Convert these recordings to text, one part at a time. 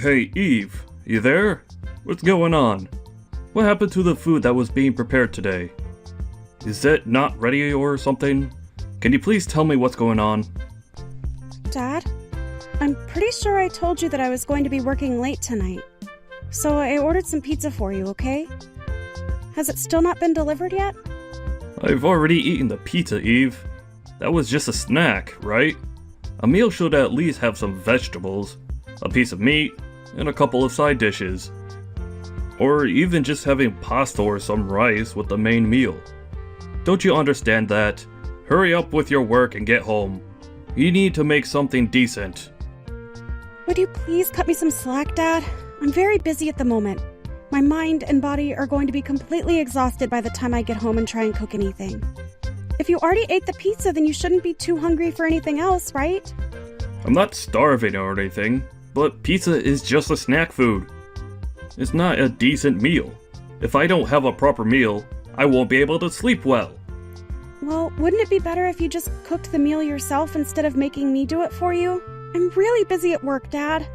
Hey, Eve, you there? What's going on? What happened to the food that was being prepared today? Is it not ready or something? Can you please tell me what's going on? Dad, I'm pretty sure I told you that I was going to be working late tonight. So I ordered some pizza for you, okay? Has it still not been delivered yet? I've already eaten the pizza, Eve. That was just a snack, right? A meal should at least have some vegetables, a piece of meat, and a couple of side dishes. Or even just having pasta or some rice with the main meal. Don't you understand that? Hurry up with your work and get home. You need to make something decent. Would you please cut me some slack, Dad? I'm very busy at the moment. My mind and body are going to be completely exhausted by the time I get home and try and cook anything. If you already ate the pizza, then you shouldn't be too hungry for anything else, right? I'm not starving or anything, but pizza is just a snack food. It's not a decent meal. If I don't have a proper meal, I won't be able to sleep well. Well, wouldn't it be better if you just cooked the meal yourself instead of making me do it for you? I'm really busy at work, Dad.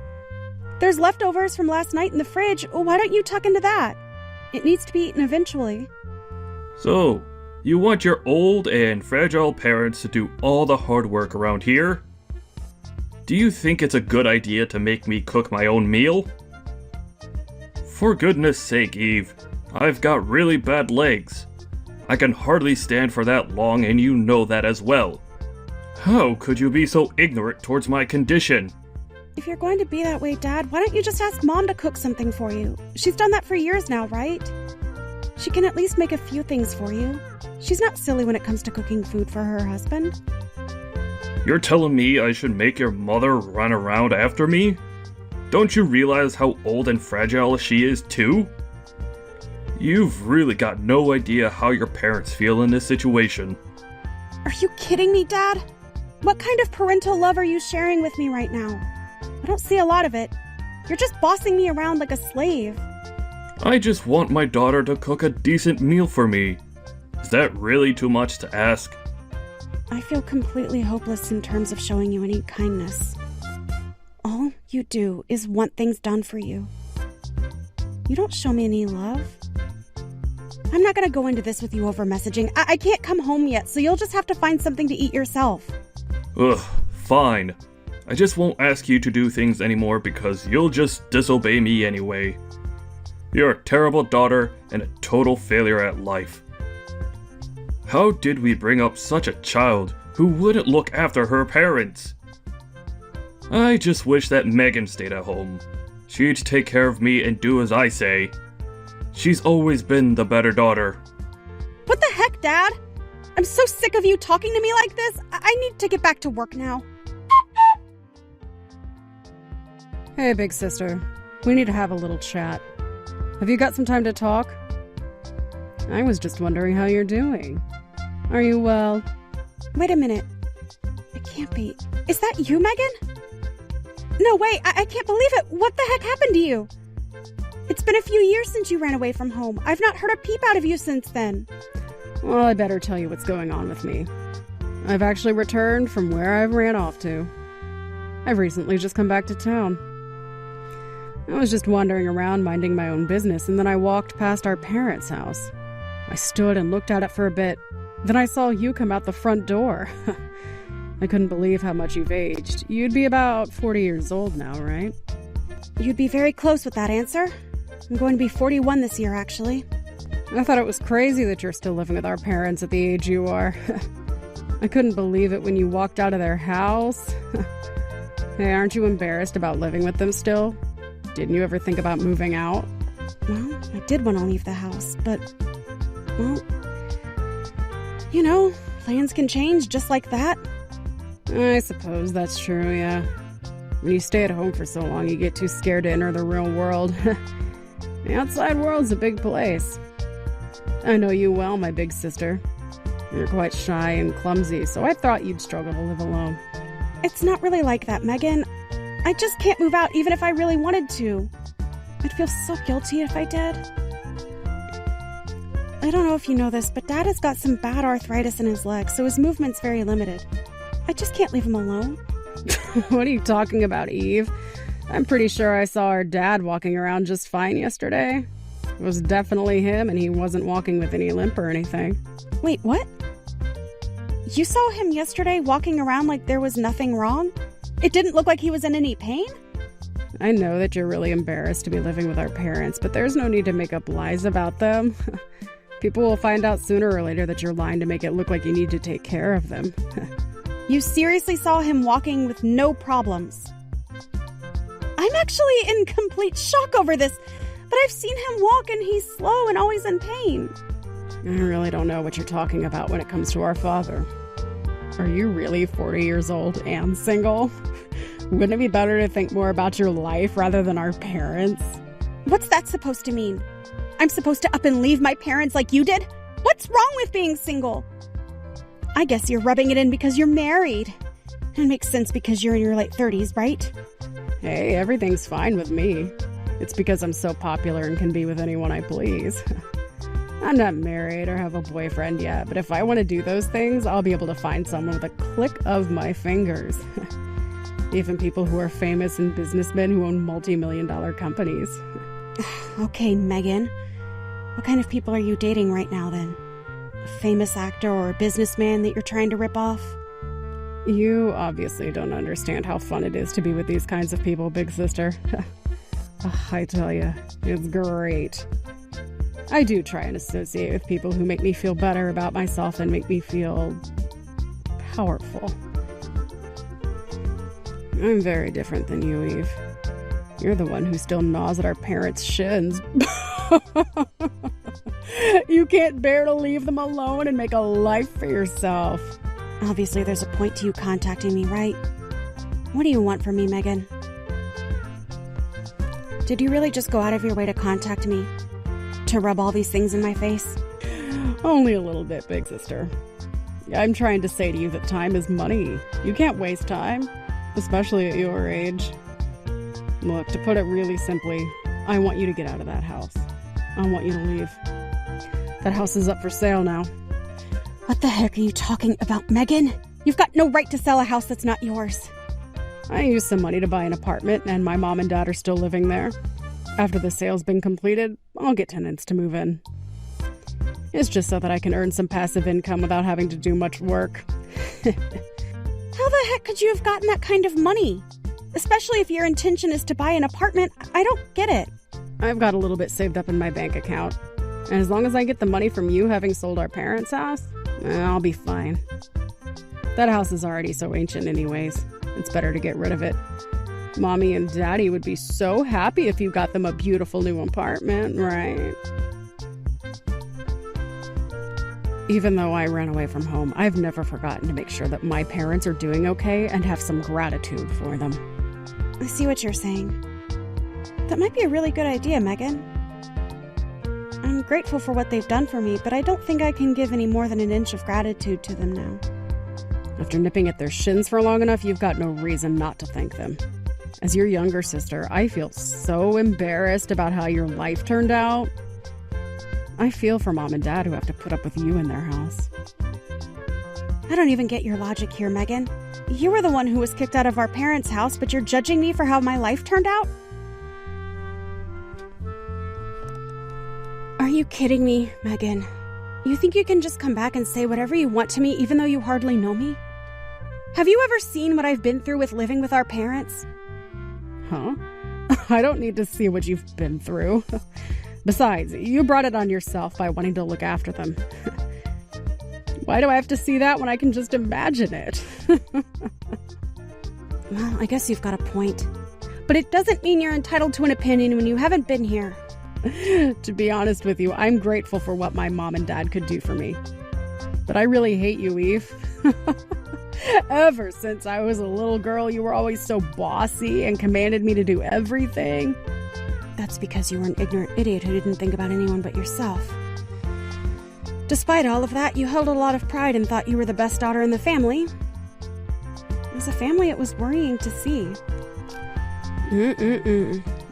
There's leftovers from last night in the fridge. Why don't you tuck into that? It needs to be eaten eventually. So, you want your old and fragile parents to do all the hard work around here? Do you think it's a good idea to make me cook my own meal? For goodness sake, Eve, I've got really bad legs. I can hardly stand for that long, and you know that as well. How could you be so ignorant towards my condition? If you're going to be that way, Dad, why don't you just ask Mom to cook something for you? She's done that for years now, right? She can at least make a few things for you. She's not silly when it comes to cooking food for her husband. You're telling me I should make your mother run around after me? Don't you realize how old and fragile she is too? You've really got no idea how your parents feel in this situation. Are you kidding me, Dad? What kind of parental love are you sharing with me right now? I don't see a lot of it. You're just bossing me around like a slave. I just want my daughter to cook a decent meal for me. Is that really too much to ask? I feel completely hopeless in terms of showing you any kindness. All you do is want things done for you. You don't show me any love. I'm not gonna go into this with you over messaging. I can't come home yet, so you'll just have to find something to eat yourself. Ugh, fine. I just won't ask you to do things anymore because you'll just disobey me anyway. You're a terrible daughter and a total failure at life. How did we bring up such a child who wouldn't look after her parents? I just wish that Megan stayed at home. She'd take care of me and do as I say. She's always been the better daughter. What the heck, Dad? I'm so sick of you talking to me like this. I need to get back to work now. Hey, big sister. We need to have a little chat. Have you got some time to talk? I was just wondering how you're doing. Are you well? Wait a minute. It can't be. Is that you, Megan? No, wait. I can't believe it. What the heck happened to you? It's been a few years since you ran away from home. I've not heard a peep out of you since then. Well, I better tell you what's going on with me. I've actually returned from where I ran off to. I've recently just come back to town. I was just wandering around minding my own business, and then I walked past our parents' house. I stood and looked at it for a bit. Then I saw you come out the front door. I couldn't believe how much you've aged. You'd be about 40 years old now, right? You'd be very close with that answer. I'm going to be 41 this year, actually. I thought it was crazy that you're still living with our parents at the age you are. I couldn't believe it when you walked out of their house. Hey, aren't you embarrassed about living with them still? Didn't you ever think about moving out? Well, I did want to leave the house, but, well, you know, plans can change just like that. I suppose that's true, yeah. When you stay at home for so long, you get too scared to enter the real world. The outside world's a big place. I know you well, my big sister. You're quite shy and clumsy, so I thought you'd struggle to live alone. It's not really like that, Megan. I just can't move out even if I really wanted to. I'd feel so guilty if I did. I don't know if you know this, but Dad has got some bad arthritis in his legs, so his movement's very limited. I just can't leave him alone. What are you talking about, Eve? I'm pretty sure I saw our dad walking around just fine yesterday. It was definitely him, and he wasn't walking with any limp or anything. Wait, what? You saw him yesterday walking around like there was nothing wrong? It didn't look like he was in any pain? I know that you're really embarrassed to be living with our parents, but there's no need to make up lies about them. People will find out sooner or later that you're lying to make it look like you need to take care of them. You seriously saw him walking with no problems? I'm actually in complete shock over this, but I've seen him walk and he's slow and always in pain. I really don't know what you're talking about when it comes to our father. Are you really 40 years old and single? Wouldn't it be better to think more about your life rather than our parents? What's that supposed to mean? I'm supposed to up and leave my parents like you did? What's wrong with being single? I guess you're rubbing it in because you're married. It makes sense because you're in your late 30s, right? Hey, everything's fine with me. It's because I'm so popular and can be with anyone I please. I'm not married or have a boyfriend yet, but if I want to do those things, I'll be able to find someone with a click of my fingers. Even people who are famous and businessmen who own multi-million-dollar companies. Okay, Megan. What kind of people are you dating right now, then? A famous actor or a businessman that you're trying to rip off? You obviously don't understand how fun it is to be with these kinds of people, big sister. I tell you, it's great. I do try and associate with people who make me feel better about myself and make me feel powerful. I'm very different than you, Eve. You're the one who still gnaws at our parents' shins. You can't bear to leave them alone and make a life for yourself. Obviously, there's a point to you contacting me, right? What do you want from me, Megan? Did you really just go out of your way to contact me? To rub all these things in my face? Only a little bit, big sister. I'm trying to say to you that time is money. You can't waste time, especially at your age. Look, to put it really simply, I want you to get out of that house. I want you to leave. That house is up for sale now. What the heck are you talking about, Megan? You've got no right to sell a house that's not yours. I used some money to buy an apartment, and my mom and dad are still living there. After the sale's been completed, I'll get tenants to move in. It's just so that I can earn some passive income without having to do much work. How the heck could you have gotten that kind of money? Especially if your intention is to buy an apartment. I don't get it. I've got a little bit saved up in my bank account. And as long as I get the money from you having sold our parents' house, I'll be fine. That house is already so ancient anyways. It's better to get rid of it. Mommy and Daddy would be so happy if you got them a beautiful new apartment, right? Even though I ran away from home, I've never forgotten to make sure that my parents are doing okay and have some gratitude for them. I see what you're saying. That might be a really good idea, Megan. I'm grateful for what they've done for me, but I don't think I can give any more than an inch of gratitude to them now. After nipping at their shins for long enough, you've got no reason not to thank them. As your younger sister, I feel so embarrassed about how your life turned out. I feel for Mom and Dad who have to put up with you in their house. I don't even get your logic here, Megan. You were the one who was kicked out of our parents' house, but you're judging me for how my life turned out? Are you kidding me, Megan? You think you can just come back and say whatever you want to me even though you hardly know me? Have you ever seen what I've been through with living with our parents? Huh? I don't need to see what you've been through. Besides, you brought it on yourself by wanting to look after them. Why do I have to see that when I can just imagine it? Well, I guess you've got a point. But it doesn't mean you're entitled to an opinion when you haven't been here. To be honest with you, I'm grateful for what my mom and dad could do for me. But I really hate you, Eve. Ever since I was a little girl, you were always so bossy and commanded me to do everything. That's because you were an ignorant idiot who didn't think about anyone but yourself. Despite all of that, you held a lot of pride and thought you were the best daughter in the family. As a family, it was worrying to see.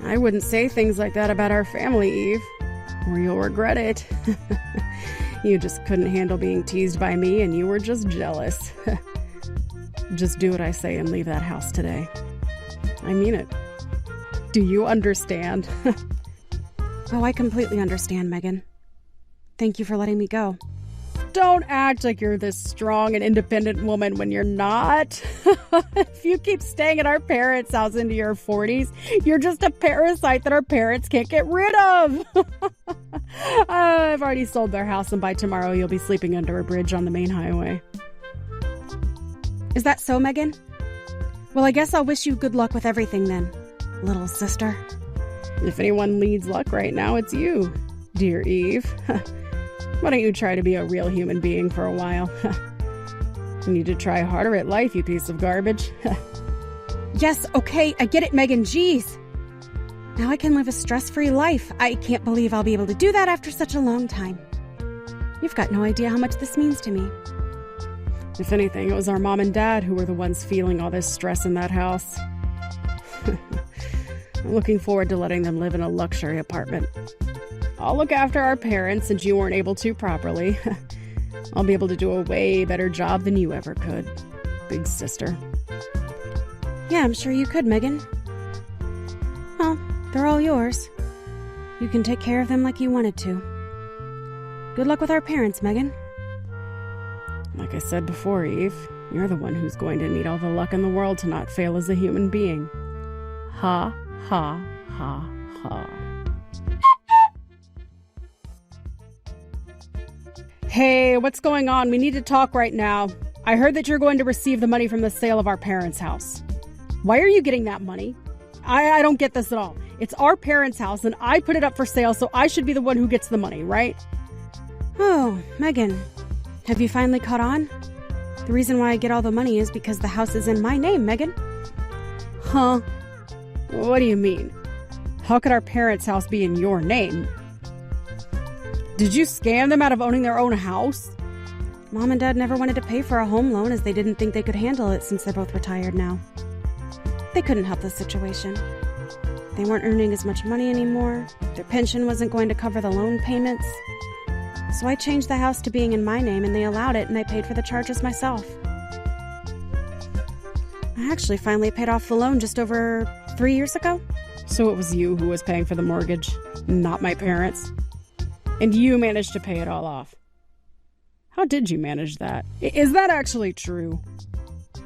I wouldn't say things like that about our family, Eve, or you'll regret it. You just couldn't handle being teased by me, and you were just jealous. Just do what I say and leave that house today. I mean it. Do you understand? Oh, I completely understand, Megan. Thank you for letting me go. Don't act like you're this strong and independent woman when you're not. If you keep staying at our parents' house into your 40s, you're just a parasite that our parents can't get rid of. I've already sold their house, and by tomorrow you'll be sleeping under a bridge on the main highway. Is that so, Megan? Well, I guess I'll wish you good luck with everything then, little sister. If anyone needs luck right now, it's you, dear Eve. Why don't you try to be a real human being for a while? You need to try harder at life, you piece of garbage. Yes, okay, I get it, Megan, jeez. Now I can live a stress-free life. I can't believe I'll be able to do that after such a long time. You've got no idea how much this means to me. If anything, it was our mom and dad who were the ones feeling all this stress in that house. I'm looking forward to letting them live in a luxury apartment. I'll look after our parents since you weren't able to properly. I'll be able to do a way better job than you ever could, big sister. Yeah, I'm sure you could, Megan. Well, they're all yours. You can take care of them like you wanted to. Good luck with our parents, Megan. Like I said before, Eve, you're the one who's going to need all the luck in the world to not fail as a human being. Ha, ha, ha, ha. Hey, what's going on? We need to talk right now. I heard that you're going to receive the money from the sale of our parents' house. Why are you getting that money? I don't get this at all. It's our parents' house and I put it up for sale, so I should be the one who gets the money, right? Oh, Megan, have you finally caught on? The reason why I get all the money is because the house is in my name, Megan. Huh? What do you mean? How could our parents' house be in your name? Did you scam them out of owning their own house? Mom and Dad never wanted to pay for a home loan as they didn't think they could handle it since they're both retired now. They couldn't help the situation. They weren't earning as much money anymore. Their pension wasn't going to cover the loan payments. So I changed the house to being in my name and they allowed it and I paid for the charges myself. I actually finally paid off the loan just over 3 years ago. So it was you who was paying for the mortgage, not my parents? And you managed to pay it all off. How did you manage that? Is that actually true?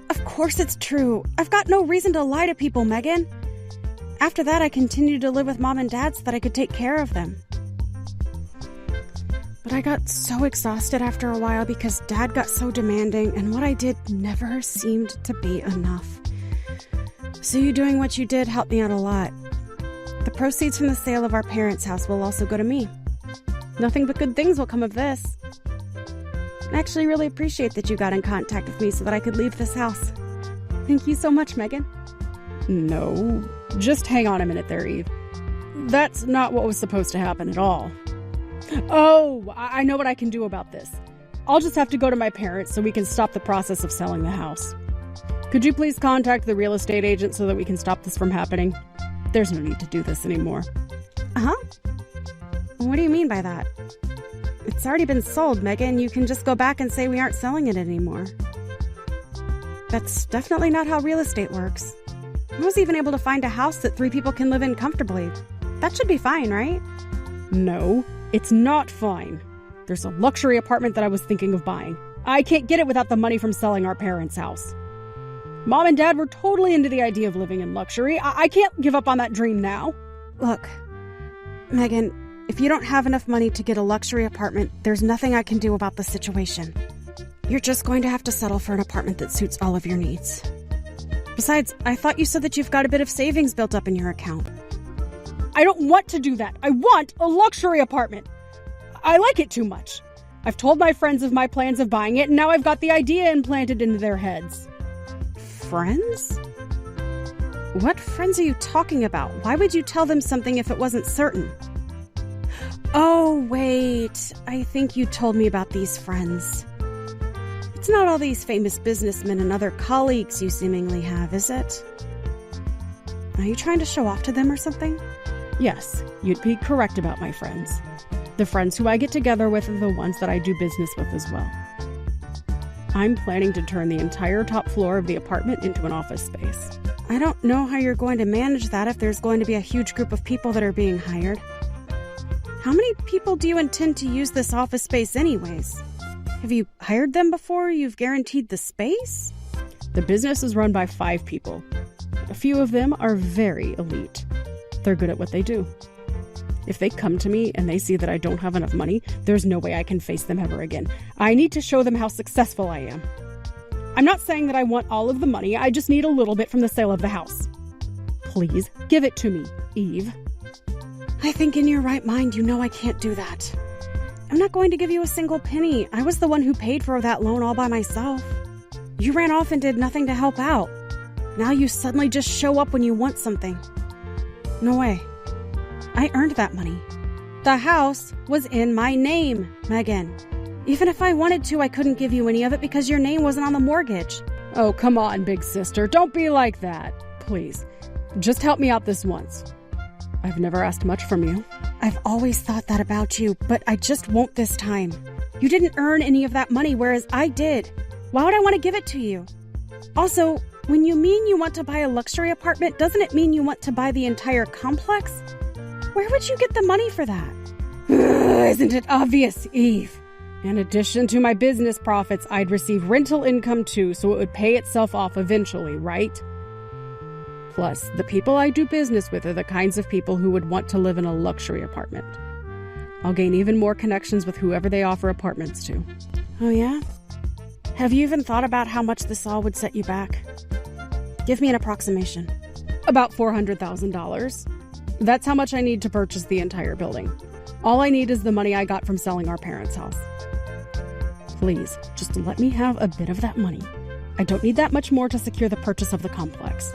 Of course it's true. I've got no reason to lie to people, Megan. After that, I continued to live with Mom and Dad so that I could take care of them. But I got so exhausted after a while because Dad got so demanding and what I did never seemed to be enough. So you doing what you did helped me out a lot. The proceeds from the sale of our parents' house will also go to me. Nothing but good things will come of this. I actually really appreciate that you got in contact with me so that I could leave this house. Thank you so much, Megan. No, just hang on a minute there, Eve. That's not what was supposed to happen at all. Oh, I know what I can do about this. I'll just have to go to my parents so we can stop the process of selling the house. Could you please contact the real estate agent so that we can stop this from happening? There's no need to do this anymore. Uh-huh. What do you mean by that? It's already been sold, Megan. You can just go back and say we aren't selling it anymore. That's definitely not how real estate works. I was even able to find a house that 3 people can live in comfortably. That should be fine, right? No, it's not fine. There's a luxury apartment that I was thinking of buying. I can't get it without the money from selling our parents' house. Mom and Dad were totally into the idea of living in luxury. I can't give up on that dream now. Look, Megan, if you don't have enough money to get a luxury apartment, there's nothing I can do about the situation. You're just going to have to settle for an apartment that suits all of your needs. Besides, I thought you said that you've got a bit of savings built up in your account. I don't want to do that. I want a luxury apartment. I like it too much. I've told my friends of my plans of buying it, and now I've got the idea implanted into their heads. Friends? What friends are you talking about? Why would you tell them something if it wasn't certain? Oh, wait. I think you told me about these friends. It's not all these famous businessmen and other colleagues you seemingly have, is it? Are you trying to show off to them or something? Yes, you'd be correct about my friends. The friends who I get together with are the ones that I do business with as well. I'm planning to turn the entire top floor of the apartment into an office space. I don't know how you're going to manage that if there's going to be a huge group of people that are being hired. How many people do you intend to use this office space anyways? Have you hired them before you've guaranteed the space? The business is run by 5 people. A few of them are very elite. They're good at what they do. If they come to me and they see that I don't have enough money, there's no way I can face them ever again. I need to show them how successful I am. I'm not saying that I want all of the money, I just need a little bit from the sale of the house. Please, give it to me, Eve. I think in your right mind you know I can't do that. I'm not going to give you a single penny. I was the one who paid for that loan all by myself. You ran off and did nothing to help out. Now you suddenly just show up when you want something. No way. I earned that money. The house was in my name, Megan. Even if I wanted to, I couldn't give you any of it because your name wasn't on the mortgage. Oh, come on, big sister. Don't be like that. Please, just help me out this once. I've never asked much from you. I've always thought that about you, but I just won't this time. You didn't earn any of that money, whereas I did. Why would I want to give it to you? Also, when you mean you want to buy a luxury apartment, doesn't it mean you want to buy the entire complex? Where would you get the money for that? Isn't it obvious, Eve? In addition to my business profits, I'd receive rental income too, so it would pay itself off eventually, right? Plus, the people I do business with are the kinds of people who would want to live in a luxury apartment. I'll gain even more connections with whoever they offer apartments to. Oh yeah? Have you even thought about how much this all would set you back? Give me an approximation. About $400,000. That's how much I need to purchase the entire building. All I need is the money I got from selling our parents' house. Please, just let me have a bit of that money. I don't need that much more to secure the purchase of the complex.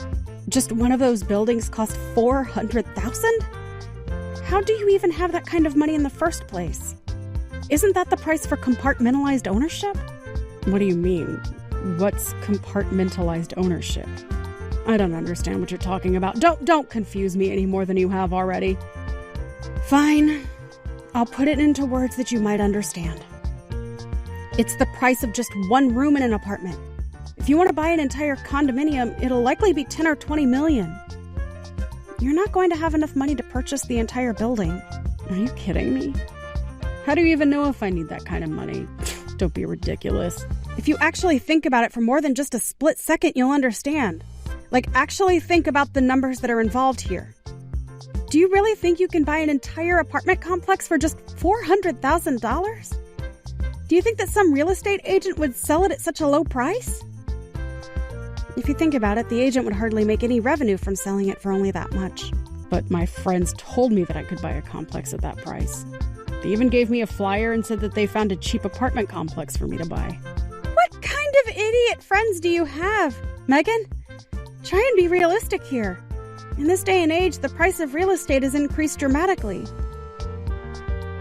Just one of those buildings cost $400,000? How do you even have that kind of money in the first place? Isn't that the price for compartmentalized ownership? What do you mean? What's compartmentalized ownership? I don't understand what you're talking about. Don't confuse me any more than you have already. Fine. I'll put it into words that you might understand. It's the price of just one room in an apartment. If you want to buy an entire condominium, it'll likely be 10 or 20 million. You're not going to have enough money to purchase the entire building. Are you kidding me? How do you even know if I need that kind of money? Don't be ridiculous. If you actually think about it for more than just a split second, you'll understand. Like, actually think about the numbers that are involved here. Do you really think you can buy an entire apartment complex for just $400,000? Do you think that some real estate agent would sell it at such a low price? If you think about it, the agent would hardly make any revenue from selling it for only that much. But my friends told me that I could buy a complex at that price. They even gave me a flyer and said that they found a cheap apartment complex for me to buy. What kind of idiot friends do you have, Megan? Try and be realistic here. In this day and age, the price of real estate has increased dramatically.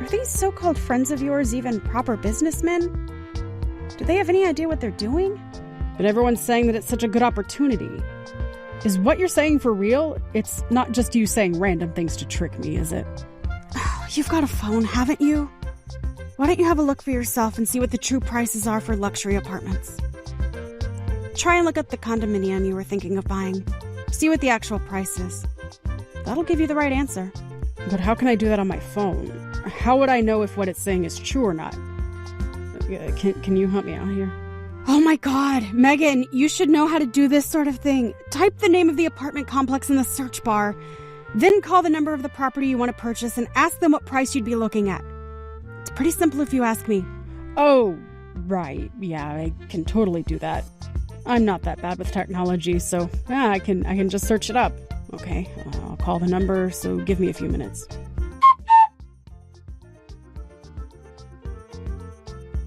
Are these so-called friends of yours even proper businessmen? Do they have any idea what they're doing? But everyone's saying that it's such a good opportunity. Is what you're saying for real? It's not just you saying random things to trick me, is it? You've got a phone, haven't you? Why don't you have a look for yourself and see what the true prices are for luxury apartments? Try and look up the condominium you were thinking of buying. See what the actual price is. That'll give you the right answer. But how can I do that on my phone? How would I know if what it's saying is true or not? Can you help me out here? Oh my God, Megan, you should know how to do this sort of thing. Type the name of the apartment complex in the search bar, then call the number of the property you want to purchase and ask them what price you'd be looking at. It's pretty simple if you ask me. Oh, right. Yeah, I can totally do that. I'm not that bad with technology, so yeah, I can just search it up. Okay, I'll call the number, so give me a few minutes.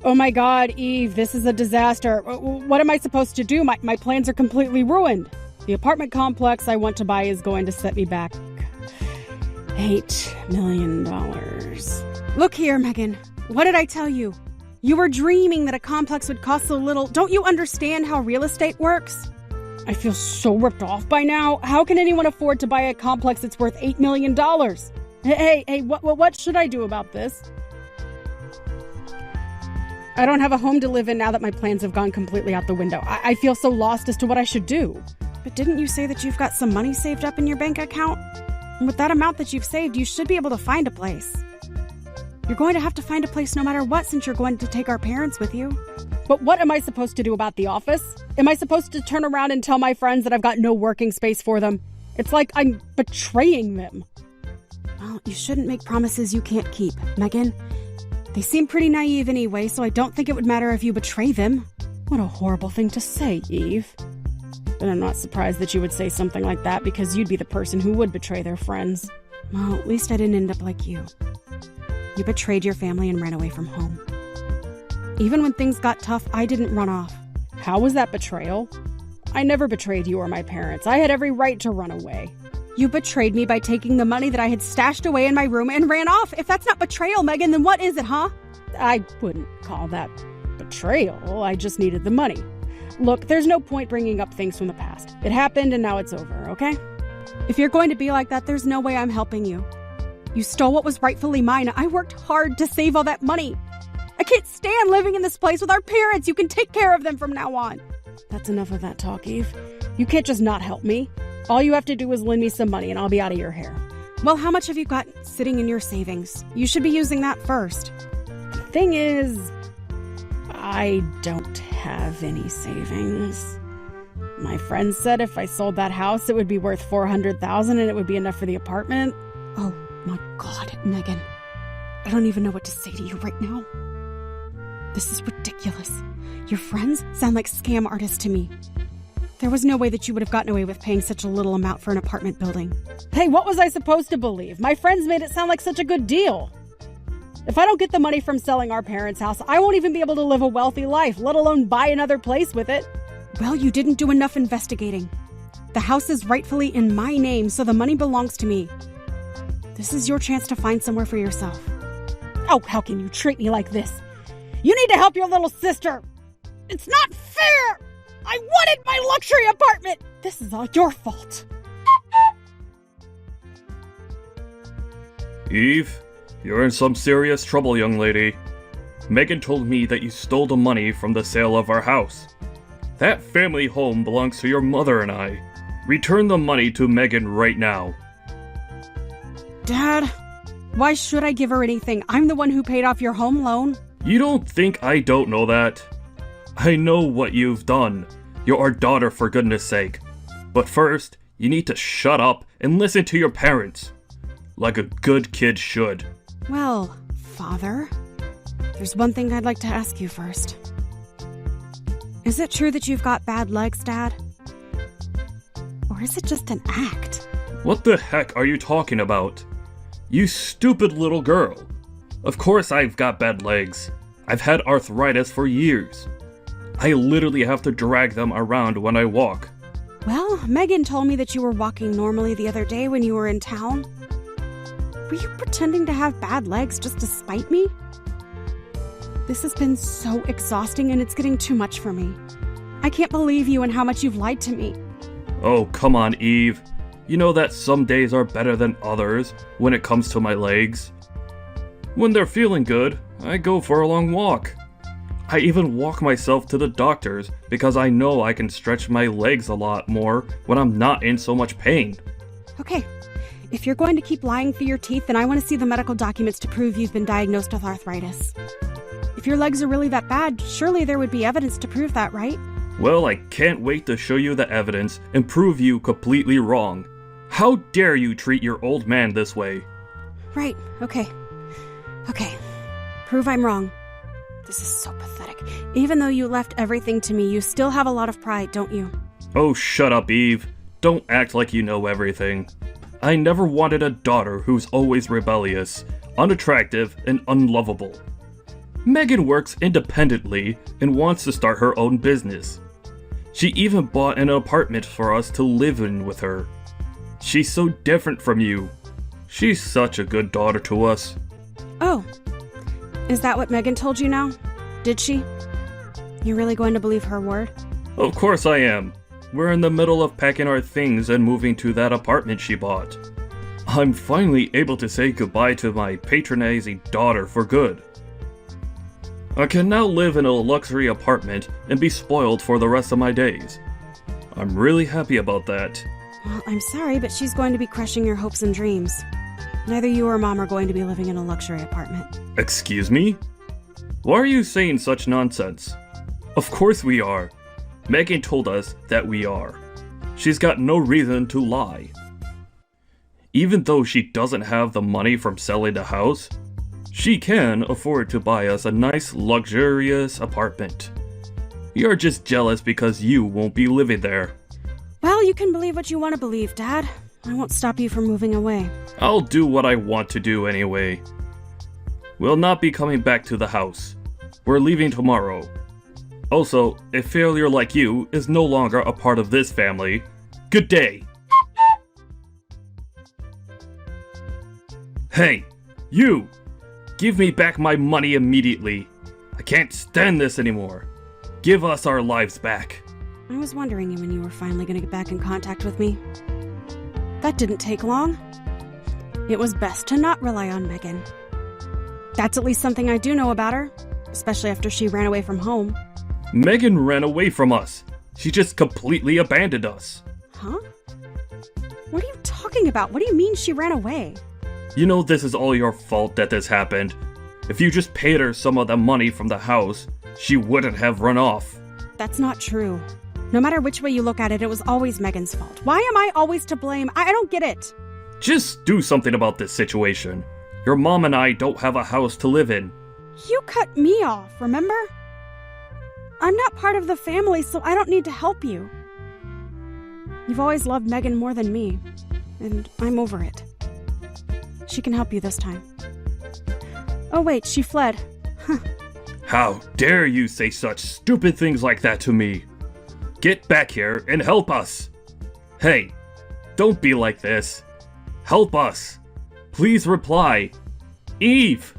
Oh my God, Eve, this is a disaster. What am I supposed to do? My plans are completely ruined. The apartment complex I want to buy is going to set me back $8 million. Look here, Megan. What did I tell you? You were dreaming that a complex would cost so little. Don't you understand how real estate works? I feel so ripped off by now. How can anyone afford to buy a complex that's worth $8 million? Hey, what should I do about this? I don't have a home to live in now that my plans have gone completely out the window. I feel so lost as to what I should do. But didn't you say that you've got some money saved up in your bank account? And with that amount that you've saved, you should be able to find a place. You're going to have to find a place no matter what since you're going to take our parents with you. But what am I supposed to do about the office? Am I supposed to turn around and tell my friends that I've got no working space for them? It's like I'm betraying them. Well, you shouldn't make promises you can't keep, Megan. They seem pretty naive anyway, so I don't think it would matter if you betray them. What a horrible thing to say, Eve. But I'm not surprised that you would say something like that because you'd be the person who would betray their friends. Well, at least I didn't end up like you. You betrayed your family and ran away from home. Even when things got tough, I didn't run off. How was that betrayal? I never betrayed you or my parents. I had every right to run away. You betrayed me by taking the money that I had stashed away in my room and ran off. If that's not betrayal, Megan, then what is it, huh? I wouldn't call that betrayal. I just needed the money. Look, there's no point bringing up things from the past. It happened and now it's over, okay? If you're going to be like that, there's no way I'm helping you. You stole what was rightfully mine. I worked hard to save all that money. I can't stand living in this place with our parents. You can take care of them from now on. That's enough of that talk, Eve. You can't just not help me. All you have to do is lend me some money and I'll be out of your hair. Well, how much have you got sitting in your savings? You should be using that first. The thing is, I don't have any savings. My friend said if I sold that house, it would be worth $400,000 and it would be enough for the apartment. Oh my God, Megan. I don't even know what to say to you right now. This is ridiculous. Your friends sound like scam artists to me. There was no way that you would have gotten away with paying such a little amount for an apartment building. Hey, what was I supposed to believe? My friends made it sound like such a good deal. If I don't get the money from selling our parents' house, I won't even be able to live a wealthy life, let alone buy another place with it. Well, you didn't do enough investigating. The house is rightfully in my name, so the money belongs to me. This is your chance to find somewhere for yourself. Oh, how can you treat me like this? You need to help your little sister. It's not fair. I wanted my luxury apartment. This is all your fault. Eve, you're in some serious trouble, young lady. Megan told me that you stole the money from the sale of our house. That family home belongs to your mother and I. Return the money to Megan right now. Dad, why should I give her anything? I'm the one who paid off your home loan. You don't think I don't know that? I know what you've done. You're our daughter, for goodness sake. But first, you need to shut up and listen to your parents. Like a good kid should. Well, Father, there's one thing I'd like to ask you first. Is it true that you've got bad legs, Dad? Or is it just an act? What the heck are you talking about? You stupid little girl. Of course I've got bad legs. I've had arthritis for years. I literally have to drag them around when I walk. Well, Megan told me that you were walking normally the other day when you were in town. Were you pretending to have bad legs just to spite me? This has been so exhausting and it's getting too much for me. I can't believe you and how much you've lied to me. Oh, come on, Eve. You know that some days are better than others when it comes to my legs. When they're feeling good, I go for a long walk. I even walk myself to the doctor's because I know I can stretch my legs a lot more when I'm not in so much pain. Okay, if you're going to keep lying through your teeth, then I want to see the medical documents to prove you've been diagnosed with arthritis. If your legs are really that bad, surely there would be evidence to prove that, right? Well, I can't wait to show you the evidence and prove you completely wrong. How dare you treat your old man this way? Right, okay. Prove I'm wrong. This is so pathetic. Even though you left everything to me, you still have a lot of pride, don't you? Oh, shut up, Eve. Don't act like you know everything. I never wanted a daughter who's always rebellious, unattractive, and unlovable. Megan works independently and wants to start her own business. She even bought an apartment for us to live in with her. She's so different from you. She's such a good daughter to us. Oh, is that what Megan told you now? Did she? You're really going to believe her word? Of course I am. We're in the middle of packing our things and moving to that apartment she bought. I'm finally able to say goodbye to my patronizing daughter for good. I can now live in a luxury apartment and be spoiled for the rest of my days. I'm really happy about that. Well, I'm sorry, but she's going to be crushing your hopes and dreams. Neither you or Mom are going to be living in a luxury apartment. Excuse me? Why are you saying such nonsense? Of course we are. Megan told us that we are. She's got no reason to lie. Even though she doesn't have the money from selling the house, she can afford to buy us a nice, luxurious apartment. You're just jealous because you won't be living there. Well, you can believe what you want to believe, Dad. I won't stop you from moving away. I'll do what I want to do anyway. We'll not be coming back to the house. We're leaving tomorrow. Also, a failure like you is no longer a part of this family. Good day. Hey, you! Give me back my money immediately. I can't stand this anymore. Give us our lives back. I was wondering when you were finally going to get back in contact with me. That didn't take long. It was best to not rely on Megan. That's at least something I do know about her, especially after she ran away from home. Megan ran away from us. She just completely abandoned us. Huh? What are you talking about? What do you mean she ran away? You know this is all your fault that this happened. If you just paid her some of the money from the house, she wouldn't have run off. That's not true. No matter which way you look at it, it was always Megan's fault. Why am I always to blame? I don't get it. Just do something about this situation. Your mom and I don't have a house to live in. You cut me off, remember? I'm not part of the family, so I don't need to help you. You've always loved Megan more than me, and I'm over it. She can help you this time. Oh wait, she fled. How dare you say such stupid things like that to me? Get back here and help us. Hey, don't be like this. Help us. Please reply. Eve!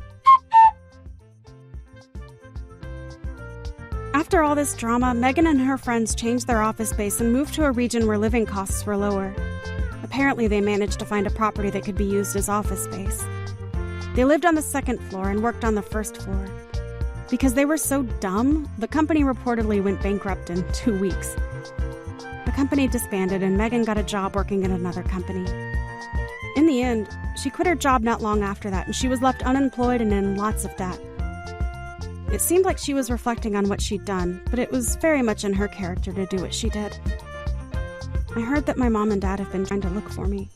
After all this drama, Megan and her friends changed their office space and moved to a region where living costs were lower. Apparently, they managed to find a property that could be used as office space. They lived on the second floor and worked on the first floor. Because they were so dumb, the company reportedly went bankrupt in 2 weeks. The company disbanded and Megan got a job working at another company. In the end, she quit her job not long after that and she was left unemployed and in lots of debt. It seemed like she was reflecting on what she'd done, but it was very much in her character to do what she did. I heard that my mom and dad have been trying to look for me.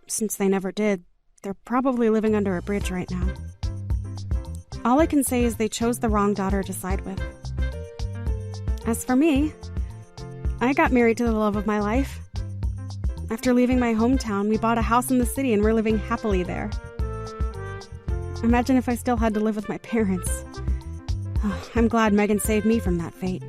Since they never did, they're probably living under a bridge right now. All I can say is they chose the wrong daughter to side with. As for me, I got married to the love of my life. After leaving my hometown, we bought a house in the city and we're living happily there. Imagine if I still had to live with my parents. Oh, I'm glad Megan saved me from that fate.